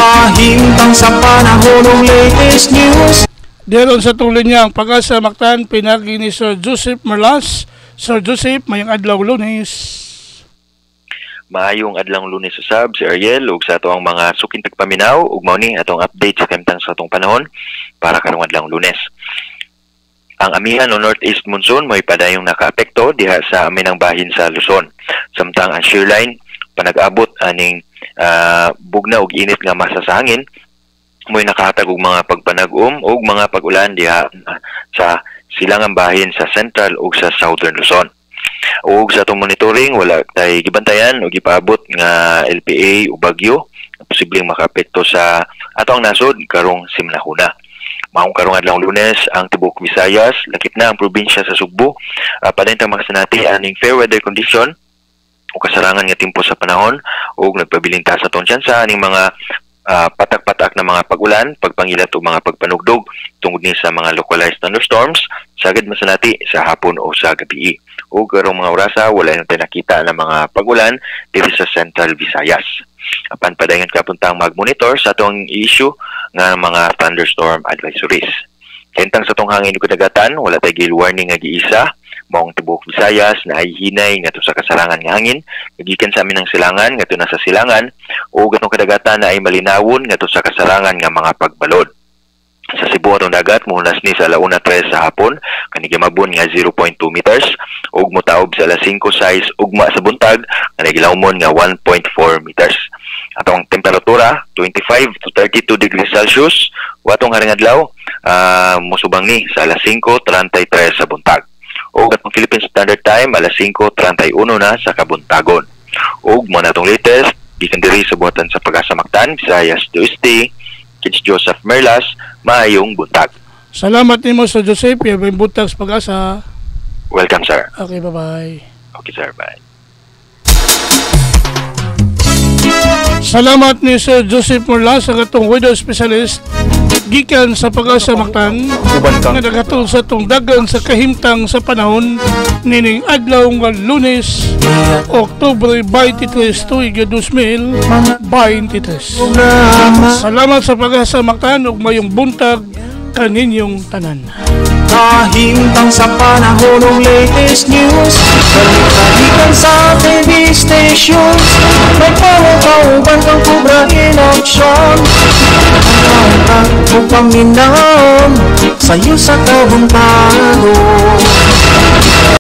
Kahimtang sa panahon ng latest news. Diyon sa tuloy niya ang Pag-asa Mactan, pinagi ni Sir Joseph Merlas. Sir Joseph, mayang adlaw Lunes. Maayong adlang Lunes usab si Ariel ug sa atong mga suking tagpaminaw ug mao ni atong update sa kahimtang sa atong panahon para karong adlang Lunes. Ang amihan o northeast monsoon may padayong nakaapekto diha sa aminang bahin sa Luzon. Samtang ang shear line panag-abot aning bugna ug init nga masa sa hangin mo'y nakahatag og mga pagpanag-um ug mga pag-ulan diha sa silangang bahin sa central ug sa southern Luzon. Ug sa atong monitoring wala tay gibantayan ug gipaabot nga LPA ug bagyo posibleng makaapekto sa atong nasod karong simnahuna. Maong karong adlaw Lunes ang tibuok Visayas, lakip na ang probinsya sa Sugbo. Padayong magsanati aning fair weather condition o kasarangan nga tempo sa panahon ug nagpabiling taas sa atong tsansa aning mga patak-patak na mga pag-ulan, pagpangilat o mga pagpanugdog tungod ni sa mga localized thunderstorms sagad masanati sa hapon o sa gabi. O karong mga orasa wala na tayo nakita ng mga pag-ulan dito sa Central Visayas. Apan padayon kapuntang mag-monitor sa atong issue nga mga thunderstorm advisories. Kentang sa atong hangin ug kadagatan wala tay gale warning nga giisa. Maong tibuok Visayas na ay hinay ngadto sa kasarangan nga hangin gikan sa amin ng silangan ngadto na sa silangan o gatong kadagatan na ay malinawon ngadto sa kasarangan nga mga pagbalod. Sa Cebu atong dagat muhunas ni sa 1:03 sa hapon kani gimabon nga 0.2 meters ug motaob sa 5:06 ugma sa buntag kani gilawmon nga 1.4 meters. Atong temperatura 25 to 32 degrees Celsius o atong haring adlaw musubang ni sa 5:33 sa buntag. O atong Philippine Standard Time 5:31 na sa kabuntagon. Ug mo na atong latest gikan diri sa buhatan sa Pag-asa Mactan, Visayas do Este, Kids Joseph Merlas, maayong buntag. Salamat nimo Sir Joseph, may buntag sa Pag-asa. Welcome sir. Okay, bye-bye. Okay sir, bye. Salamat ni Sir Joseph Merlas ang atong weather specialist gikan sa Pag-asa Mactan nga naghatod sa atong dagan sa kahimtang sa panahon nining adlaw nga Lunes, Oktubre 23, 2023. Salamat sa Pag-asa Mactan ug mayong buntag kaninyong tanan. Kahimtang sa panahon ng latest news. Balikan sa TV stations. May pauban kang kubra in action. Ang paminaw sa'yo sa kabuntago.